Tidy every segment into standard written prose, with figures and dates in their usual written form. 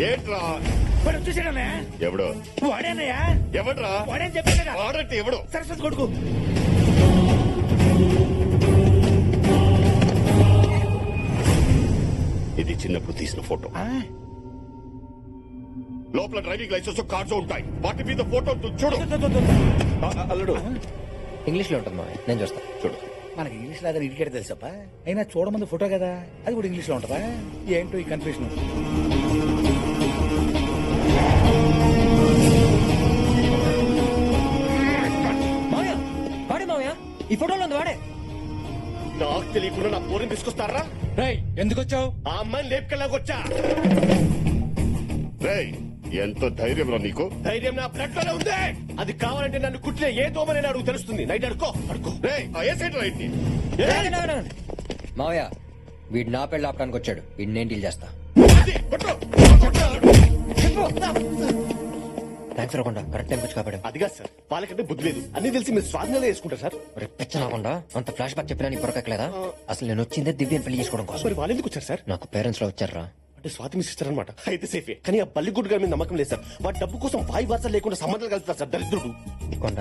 ఏంట్రా వాడు వచ్చేసాడనే ఎవడు వాడేనయ్యా ఎవడ్రా వాడేని చెప్పాను కదా వాడంటే ఎవడు సరస్వతి కొడుకు ఇది చిన్నప్పుడు తీసిన ఫోటో లోపల డ్రైవింగ్ లైసెన్స్ కార్డ్స్ ఉంటాయి వాటి మీద ఫోటో చూడు అల్లుడు ఇంగ్లీష్ లో ఉంటుంది మావయ్య, నేను చూస్తా. చూడు మనకి ఇంగ్లీష్ లాగా ఇడికేట తెలుసప్ప అయినా చూడమంది ఫోటో కదా అది కూడా ఇంగ్లీష్ లో ఉంటదా ఏంటో ఈ కన్ఫ్యూషన్ మావయ్య వాడే మావయ్య, ఈ ఫోటోలో ఉంది వాడే. నాకు తెలియకుండా నా పోరిని తీసుకొస్తారా ఎందుకు వచ్చావు ఆ అమ్మాయిని లేపుకెళ్ళాకొచ్చా రేయ్ ఎంతో ధైర్యంలో నీకు ధైర్యం నా బ్లడ్ లోనే ఉంది. అది కావాలంటే నన్ను కుట్టిన ఏ దోమనే అడుగు తెలుస్తుంది. నైట్ అడుకో రేయ్ ఏ సైడ్ రైట్ ఆగండి, ఆగండి, ఆగండి. మావయ్య వీడు నా పెళ్ళి ఆపడానికి వచ్చాడు, వీడిని నేను డీల్ చేస్తా. థ్యాంక్స్ రాకుండా కరెక్ట్ టైం వచ్చి కాపాడు. అదిగా సార్ వాళ్ళకంటే బుద్ధి లేదు. అన్ని తెలిసి మీరు స్వాధీనంలో వేసుకుంటారు సార్. రాకుండా అంత ఫ్లాష్ బ్యాక్ చెప్పినా నీకు పొరకట్లేదా? అసలు నేను వచ్చిందే దివ్యని పెళ్లి చేసుకోవడం కోసం. మరి వాళ్ళు ఎందుకు వచ్చారు సార్? నాకు పేరెంట్స్ లో వచ్చారా? అంటే స్వాతి మీ సిస్టర్ అనమాట. అయితే సేఫే. కానీ ఆ బల్లిగుడ్డు గారి మీద నమ్మకం లేదు సార్. వాడి డబ్బు కోసం వాయి వార్త లేకుండా సంబంధాలు కలుస్తారు సార్. దరిద్రుడు. కొండ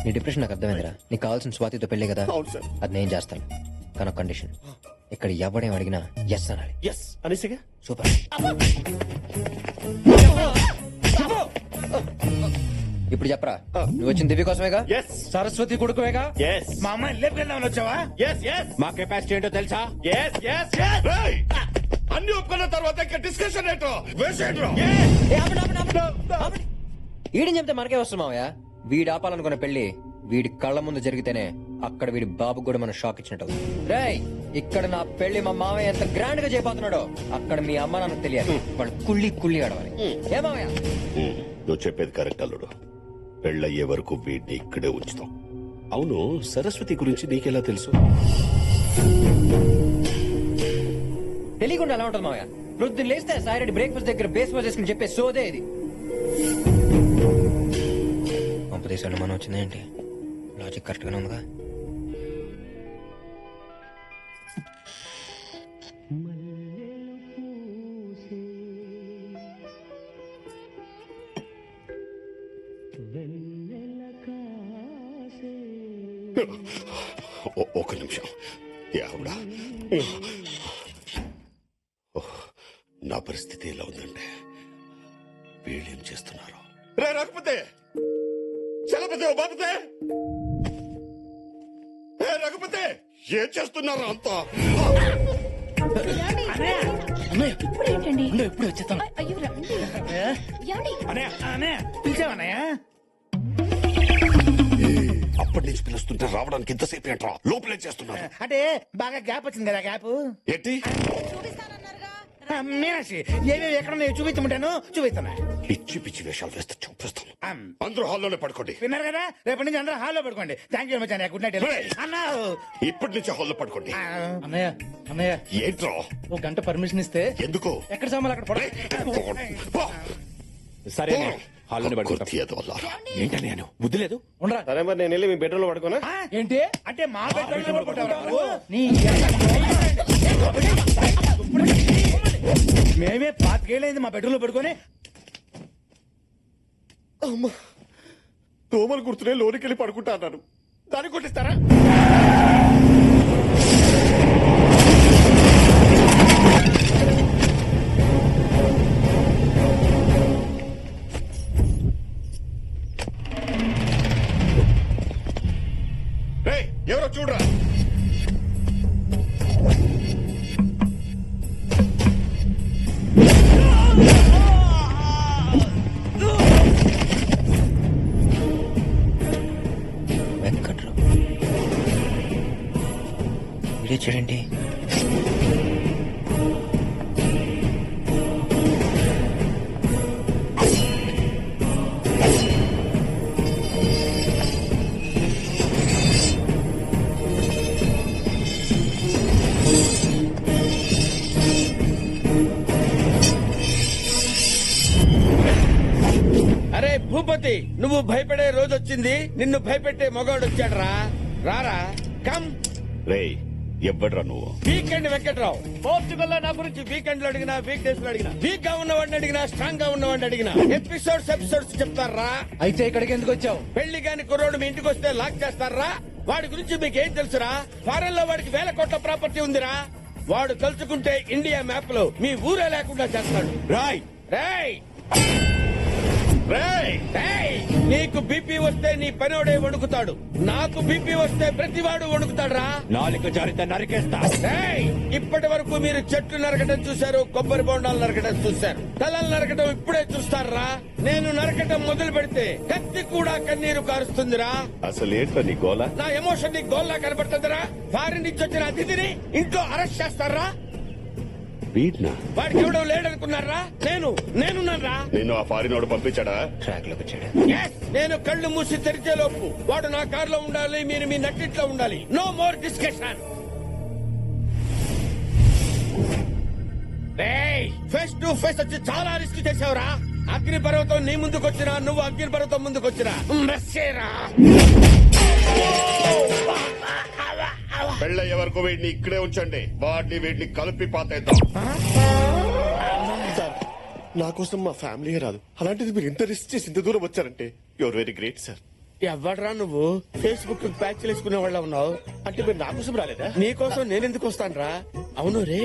నీ డిప్రెషన్ నాకు అర్థమైందిరా. నీకు కావాల్సిన స్వాతితో పెళ్లి కదా, అవును సార్. అది నేను చేస్తాను. కానీ కండిషన్, ఇక్కడ ఎవడేం అడిగినా ఎస్ అనాలి. ఎస్ అనేసిగా. సూపర్. ఇప్పుడు చెప్పరా, నువ్వు వచ్చిన దివ్య కోసమేగా? ఎస్ సరస్వతి కొడుకువేగా ఎస్ మా అమ్మాయిని లేపుకెళ్దామని వచ్చావా ఎస్ ఎస్ మా కెపాసిటీ ఏంటో తెలుసా ఎస్ ఎస్ ఎస్ రేయ్ అన్ని ఒప్పుకున్న తర్వాత ఇంకా డిస్కషన్ ఏంటో వేసేట్రా వీడిని చెప్తే మనకే వస్తుంది మావయ్య. వీడు ఆపాలనుకున్న పెళ్లి వీడి కళ్ళ ముందు జరిగితేనే అక్కడ వీడి బాబు కూడా మనం షాక్ ఇచ్చినట్టు. రేయ్ ఇక్కడ నా పెళ్లి మా మావయ్య ఎంత గ్రాండ్ గా చేయబోతున్నాడో అక్కడ మీ అమ్మ నాన్నకు తెలియాలి. వాళ్ళు కుళ్ళి కుళ్ళి ఆడవాలి. ఏ మావయ్య? నువ్వు చెప్పేది కరెక్ట్ అల్లుడు. పెళ్ళయ్యే వరకు వీడిని ఇక్కడే ఉంచుతాం. అవును సరస్వతి గురించి నీకెలా తెలుసు? తెలియకుండా ఎలా ఉంటుంది మావయ్య? ప్రొద్దున లేస్తే సాయిరెడ్డి బ్రేక్ఫాస్ట్ దగ్గర బేస్ వాష్ చేసుకుని చెప్పే సోదే ఇది. పంపదేశాలు మనం వచ్చిందేంటి? లాజిక్ కరెక్ట్ గానే ఉందిగా. ఒక నిమిషం యావుడా నా పరిస్థితి ఎలా ఉందంటే వీళ్ళేం చేస్తున్నారు? రే రఘుపతి, చలపతి, ఓ బాపతే, ఏ రఘుపతి ఏం చేస్తున్నారు అంతా? ఇప్పుడు వచ్చేస్తాను పిలిచావన్నయ్య అప్పటి నుంచి పిలుస్తుంటే రావడానికి ఇంతసేపు ఏంట్రా? లోపలే చేస్తున్నారు అంటే బాగా గ్యాప్ వచ్చింది కదా గ్యాప్ ఏంటి? మీనాక్షి ఏమేమి ఎక్కడున్నాయో చూపించమంటాను చూపిస్తున్నా. పిచ్చి పిచ్చి వేషాలు వేస్తే చూపిస్తాను. అందరూ హాల్లోనే పడుకోండి. విన్నారు కదా, రేపటి నుంచి అందరూ హాల్లో పడుకోండి. థ్యాంక్ యూ వెరీ మచ్ అన్నయ్య. గుడ్ నైట్ అన్నా. ఇప్పటి నుంచి హాల్లో పడుకోండి. అన్నయ్య అన్నయ్య ఏంట్రా? ఓ గంట పర్మిషన్ ఇస్తే ఎందుకు? ఎక్కడ సామాన్లు అక్కడ పడ. సరే హాల్లోనే పడుకుంటాం. ఏంటని నేను బుద్ధి లేదు. ఉండరా సరే మరి నేను వెళ్ళి మీ బెడ్రూమ్ లో పడుకోనా? ఏంటి అంటే మా బెడ్రూమ్ నీ మేమే పాతికేళ్ళైంది మా బెడ్రూమ్ లో పడుకొని. అమ్మా దోమలు గుర్తునే లోనికి వెళ్ళి పడుకుంటా అన్నాను. దాన్ని కొట్టిస్తారా? ఎవరో చూడరా. వెంకట్రావు వీడియో చూడండి. భూపతి నువ్వు భయపడే రోజు వచ్చింది, నిన్ను భయపెట్టే మగవాడు వచ్చాడు రా. రారా కమ్. రేయ్ ఎవ్వడ్రా నువ్వు? వీకెండ్ వెంకట్రావు. పోర్చుగల్ లో నా గురించి వీకెండ్ లో అడిగినా, వీక్ డేస్ లో అడిగినా, వీక్ గా ఉన్నవాడిని అడిగినా, స్ట్రాంగ్ గా ఉన్నవాడిని అడిగినా ఎపిసోడ్స్ చెప్తారా? అయితే ఇక్కడికి ఎందుకు వచ్చావు? పెళ్లి కాని కుర్రోడు మీ ఇంటికి వస్తే లాక్ చేస్తారా? వాడి గురించి మీకేం తెలుసురా? ఫారెన్ లో వాడికి 1000 కోట్ల ప్రాపర్టీ ఉందిరా. వాడు తలుచుకుంటే ఇండియా మ్యాప్ లో మీ ఊరే లేకుండా చేస్తాడు. రాయ్ రేయ్ రేయ్ రేయ్, నీకు బీపీ వస్తే నీ పనోడే వణుకుతాడు, నాకు బీపీ వస్తే ప్రతివాడు వణుకుతాడురా. నాలుక జారితే నరికేస్తా. రేయ్, ఇప్పటి వరకు మీరు చెట్లు నరకడం చూశారు, కొబ్బరి బొండాలు నరకడం చూశారు, తలలు నరకడం ఇప్పుడే చూస్తారా? నేను నరకడం మొదలు పెడితే కత్తి కూడా కన్నీరు కారుస్తుందిరా. అసలు ఏంట్రా నీ గోల? నా ఎమోషన్ నీ గోల్లా కనబడుతుందిరా. ఫారిన్ నుంచి వచ్చిన అతిథిని ఇంట్లో అరెస్ట్ చేస్తారా? వీడ్నా? వాడికి ఎవడో లేడనుకున్నారా? నేనున్నారా? నిన్ను ఆ ఫారినోడు పంపించాడా? ట్రాక్ లోకి వచ్చాడు. Yes, నేను కళ్ళు మూసి తెరిచే లోపు వాడు నా కారులో ఉండాలి, మీరు మీ నట్టిట్లో ఉండాలి. No more discussion. Face to face వచ్చి చాలా రిస్క్ చేసావురా. అగ్ని పర్వతం నీ ముందుకు వచ్చినా, నువ్వు అగ్ని పర్వతం ముందుకు వచ్చినా మెస్సేరా. పెళ్ళయ్యే వరకు వీడిని ఇక్కడే ఉంచండి, వీడిని కలిపి పాతేద్దాం. సార్ నా కోసం మా ఫ్యామిలీ రాదు, అలాంటిది మీరు ఇంత రిస్క్ చేసి ఇంత దూరం వచ్చారంటే యువర్ వెరీ గ్రేట్ సార్. ఎవడరా నువ్వు? ఫేస్బుక్ ప్యాచ్ వేసుకునే వాళ్ళ ఉన్నావు. అంటే మీరు నా కోసం రాలేదా? నీకోసం నేనెందుకు వస్తానురా? అవును రే,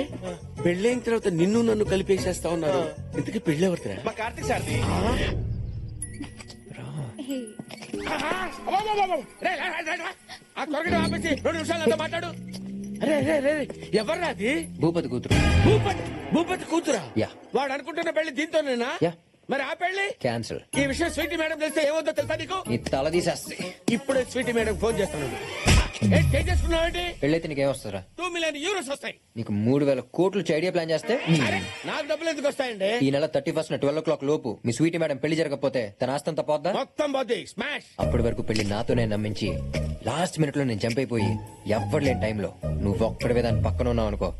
పెళ్ళైన తర్వాత నిన్ను నన్ను కలిపేసేస్తా ఉన్నారు. ఇంతకీ పెళ్ళెవరిదిరా? మా కార్తీక్ సార్ది. ఆ త్వరగా ఆపేసి 2 నిమిషాలు నాతో మాట్లాడు. అరే రే రే, ఎవర్రా అది? భూపతి కూతురు. భూపతి కూతురా? యా. వాడు అనుకుంటున్న పెళ్లి దీంతోనేనా? యా. మరి ఆ పెళ్లి క్యాన్సిల్. ఈ విషయం స్వీటీ మేడం తెలిస్తే ఏమవుతుందో తెలుసా నీకు? నీ తల తీసేస్తే. ఇప్పుడే స్వీటీ మేడం ఫోన్ చేస్తాను. చేసుకున్నావు పెళ్ళైతే నీకేం వస్తుందిరా? 2 మిలియన్ యూరోస్ వస్తాయి. నీకు 3000 కోట్లు ఐడియా ప్లాన్ చేస్తే అరే, నాకు డబ్బులు ఎందుకు వస్తాయండి? ఈ నెల 31 12 o'clock లోపు మీ స్వీటీ మేడం పెళ్లి జరగకపోతే తన ఆస్తంతా పోద్దా? మొత్తం పోతే స్మాష్. అప్పటి వరకు పెళ్లి నాతోనే నమ్మించి లాస్ట్ మినిట్ లో నేను జంప్ అయిపోయి ఎవ్వరు లేని టైంలో నువ్వు ఒక్కడివే దాని పక్కన ఉన్నావు అనుకో,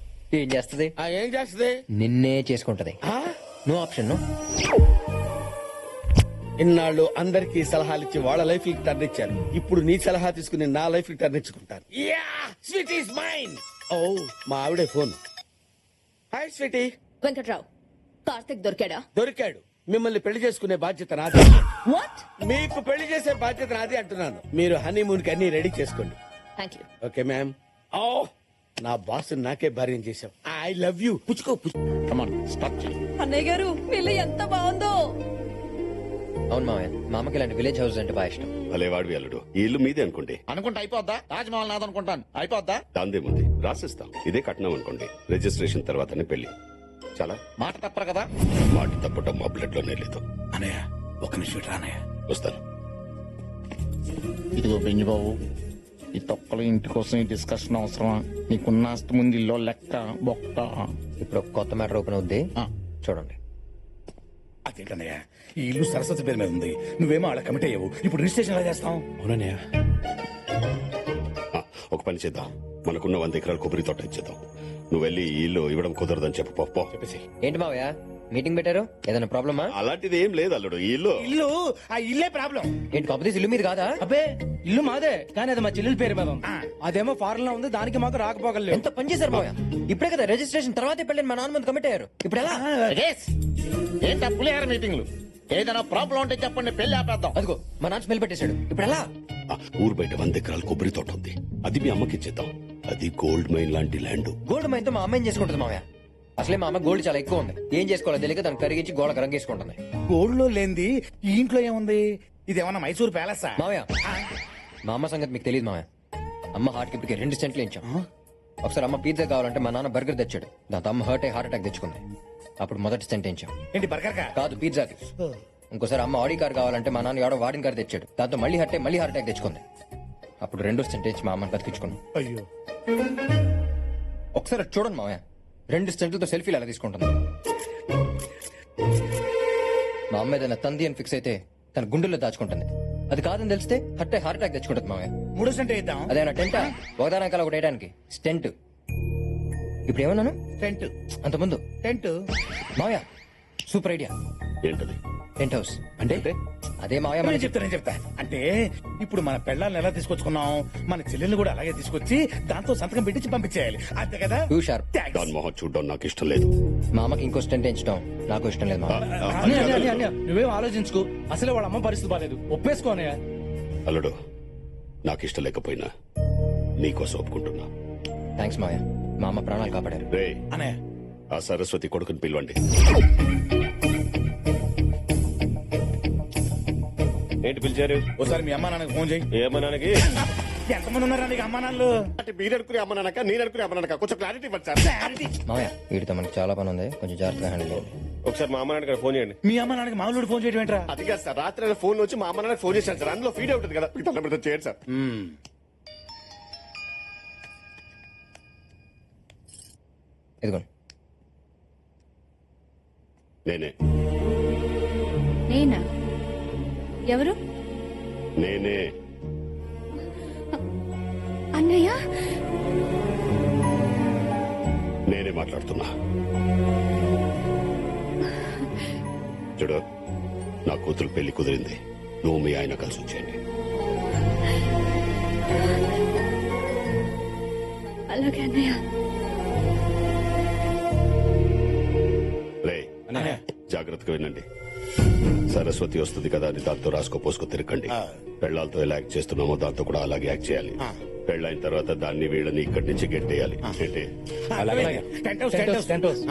ఏం చేస్తది? ఏం చేస్తుంది? నిన్నే చేసుకుంటది. No option. నో. ఇన్నాళ్ళు అందరికీ సలహాలు ఇచ్చి వాళ్ళ లైఫ్ కి టర్న్ ఇచ్చారు. ఇప్పుడు నీ సలహా తీసుకుని నా లైఫ్ కి టర్న్ ఇచ్చుకుంటాను. Sweet is mine. ఓ, మా ఆవిడే phone. Hi sweetie. Venkatrao, Karthik దొరికాడా? దొరికాడు. మిమ్మల్ని పెళ్లి చేసుకునే బాధ్యత నాది. వాట్? మీకు పెళ్లి చేసే బాధ్యత నాది అంటున్నాను. మీరు హనీమూన్ కి అన్ని రెడీ చేసుకోండి. Thank you. Okay ma'am. ఓ, నా బాస్ నాకే భార్యం చేశావు. I love you. పుచ్చుకో. అన్నయ్య గారు పిల్ల ఎంత బాగుందో. అవును మామయ్య, మా అమ్మకి ఇలాంటి విలేజ్ హౌస్ అంటే బాగా ఇష్టం. భలే వాడివి అల్లుడు. ఈ ఇల్లు మీదే అనుకోండి. అనుకుంటే అయిపోద్దా? తాజ్ మహల్ నాదనుకుంటాను. అయిపోద్దా? దాందేముంది, రాసిస్తాం. ఇదే కట్నం అనుకోండి. రిజిస్ట్రేషన్ తర్వాతనే పెళ్లి. చాలా మాట తప్పరు కదా? మాట తప్పటం మా బ్లడ్ లోనే లేదు. అనయ్య ఒక్క నిమిషం ఇట్రా అన్నయ్య. వస్తాను. ఇదిగో బెంజి బాబు, ఈ తొక్కల ఇంటి కోసం ఈ డిస్కషన్ అవసరమా? నీకున్న ఆస్తి ముందు ఇల్లు లెక్క బొక్క. ఇప్పుడు ఒక కొత్త మ్యాటర్ ఓపెన్ అవుద్ది, చూడండి. అదేంటన్నయ్య, ఈ ఇల్లు సరస్వతి పేరు మీద ఉంది, నువ్వేమో అలా కమిట్ అయ్యావు. ఇప్పుడు రిజిస్ట్రేషన్ ఎలా చేస్తాం? అవునన్నయ్య. ఒక పని చేద్దాం, మనకున్న 100 ఎకరాల కొబ్బరి తోట ఇచ్చేద్దాం. నువ్వు వెళ్ళి ఈ ఇల్లు ఇవ్వడం కుదరదని చెప్పు. పో. చెప్పేసి. ఏంటి మావయ్య మీటింగ్ పెట్టారు? ఏదైనా ప్రాబ్లమా? అలాంటిది ఏం లేదు అల్లుడు. ఈ ఇల్లు ఆ ఇల్లే ప్రాబ్లం. ఏంటి కాకపోతే ఇల్లు మీద కాదా? అబ్బే, ఇల్లు మాదే, కానీ అది మా చెల్లెల పేరు మీద ఉంది. అదేమో ఫారెన్ లో ఉంది, దానికి మాకు రాకపోగలేదు. ఎంత పని చేశారు మావయ్య? ఇప్పుడే కదా రిజిస్ట్రేషన్ తర్వాతే పెళ్ళని మా నాన్న ముందు కమిట్ అయ్యారు. ఇప్పుడు ఎలా? ఏంటా పులిహార మీటింగ్లు? ఏదైనా ప్రాబ్లం ఉంటే చెప్పండి, పెళ్లి ఆపేద్దాం. అదిగో మా నాన్న స్మెల్ పెట్టేశాడు. ఇప్పుడు ఎలా? ఊరు బయట 100 ఎకరాల కొబ్బరి తోట ఉంది, అది మీ అమ్మకి ఇచ్చేద్దాం. అది గోల్డ్ మైన్ లాంటి ల్యాండ్. గోల్డ్ మైన్ తో మా అమ్మ ఏం చేసుకుంటుంది మావయ్య? అసలే మా అమ్మ గోల్డ్ చాలా ఎక్కువ ఉంది, ఏం చేసుకోవాలో తెలియక దాన్ని కరిగించి గోడకు రంగేసుకుంటుంది. గోల్డ్ లో లేనిది ఈ ఇంట్లో ఏముంది? ఇదేమన్నా మైసూర్ ప్యాలెస్? మావయ్య, మా అమ్మ సంగతి మీకు తెలియదు మావయ్య. అమ్మ హార్ట్ కి ఇప్పటికే 2 సెంట్లు ఇచ్చాం. ఒకసారి అమ్మ పిజ్జా కావాలంటే మా నాన్న బర్గర్ తెచ్చాడు, దాంతో అమ్మ హార్ట్ అటాక్ తెచ్చుకుంది. అప్పుడు మొదటి సెంట్ ఇచ్చాం. ఏంటి బర్గర్ కా? కాదు, పిజ్జాకి. ఇంకోసారి అమ్మ ఆడి కార్ కావాలంటే మా నాన్న ఎవడో వాడిన కార్ తెచ్చాడు, దాంతో మళ్ళీ హార్ట్ అటాక్ తెచ్చుకుంది. అప్పుడు 2 సెంట్ ఇచ్చి మా అమ్మని బతికించుకున్నాం. అయ్యో, ఒకసారి అటు చూడండి మావయ్య, 2 సెంట్లతో సెల్ఫీలు ఎలా తీసుకుంటుంది. మా అమ్మ ఏదైనా తంది అని ఫిక్స్ అయితే తన గుండెల్లో దాచుకుంటుంది. అది కాదని తెలిస్తే హార్ట్ అటాక్ తెచ్చుకుంటుంది మావయ్య. 3 సెంట్ ఇద్దాం. అదేనా టెంటా? ఒకదానకాల ఒకటి వేయడానికి స్టెంట్. ఇప్పుడు ఏమన్నాను? టెంట్. అంతకుముందు టెంట్. మావయ్య సూపర్ ఐడియా. ఏంటది? టెంట్ హౌస్ అంటే అదే మావయ్య నేను మనకి చెప్తా అంటే ఇప్పుడు మన పెళ్ళాలను ఎలా తీసుకొచ్చుకున్నాం మన చెల్లెల్ని కూడా అలాగే తీసుకొచ్చి దాంతో సంతకం పెట్టించి పంపించేయాలి అంతే కదా టూ షార్ప్. Thanks. దాని మొహం చూడడం నాకు ఇష్టం లేదు. మా అమ్మకి ఇంకో స్టెంట్ ఎంచడం నాకు ఇష్టం లేదు మామ. అన్నయ్య, అన్నయ్య, అన్నయ్య, అన్నయ్య, నువ్వేం ఆలోచించుకో. అసలే వాళ్ళ అమ్మ పరిస్థితి బాలేదు. ఒప్పేసుకో అన్నయ్య. అల్లుడు, నాకు ఇష్టం లేకపోయినా నీకోసం ఒప్పుకుంటున్నా. థ్యాంక్స్ మావయ్య, మా అమ్మ ప్రాణాలు కాపాడారు. రే, అన్నయ్య ఆ సరస్వతి కొడుకుని పిలవండి. ఏంటి పిలిచారు? ఒకసారి మీ అమ్మా నాన్నకి ఫోన్ చేయి. ఏమన్నానికి? ఎంతమంది ఉన్నారా నీకు అమ్మా నాన్నలు? అంటే మీరు అనుకునే అమ్మనాక నేను అనుకునే అమ్మనాక కొంచెం క్లారిటీ ఇవ్వండి సార్. మావయ్య వీటితో మనకి చాలా పని ఉంది, కొంచెం జాగ్రత్తగా హ్యాండిల్ చేయండి. ఒకసారి మా అమ్మ నాన్నకి ఫోన్ చేయండి. మీ అమ్మ నాన్నకి మామూలు ఫోన్ చేయడం ఏంట్రా? అది కాదు సార్, రాత్రి ఆయన ఫోన్ వచ్చి మా అమ్మ నాన్నకి ఫోన్ చేశాను సార్. అందులో ఫీడ్ అవుతుంది కదా, మీకు తొందరపడితే చేయండి సార్. ఇదిగోండి. నేనే నేనా? ఎవరు? నేనే అన్నయ్య? నేనే మాట్లాడుతున్నా. చూడు, నా కూతురు పెళ్లి కుదిరింది. నువ్వు మీ ఆయన కలిసి వచ్చేయండి. అలాగే అన్నయ్య. రే, జాగ్రత్తగా వినండి. సరస్వతి వస్తుంది కదా అని దాంతో రాసుకో పోసుకో తిరగండి. పెళ్లాలతో ఎలా యాక్ట్ చేస్తున్నామో దాంతో కూడా అలాగే యాక్ట్ చేయాలి. పెళ్ళైన తర్వాత దాన్ని వీళ్ళని ఇక్కడి నుంచి గెట్టేయాలి. Tent house tent house, tent house.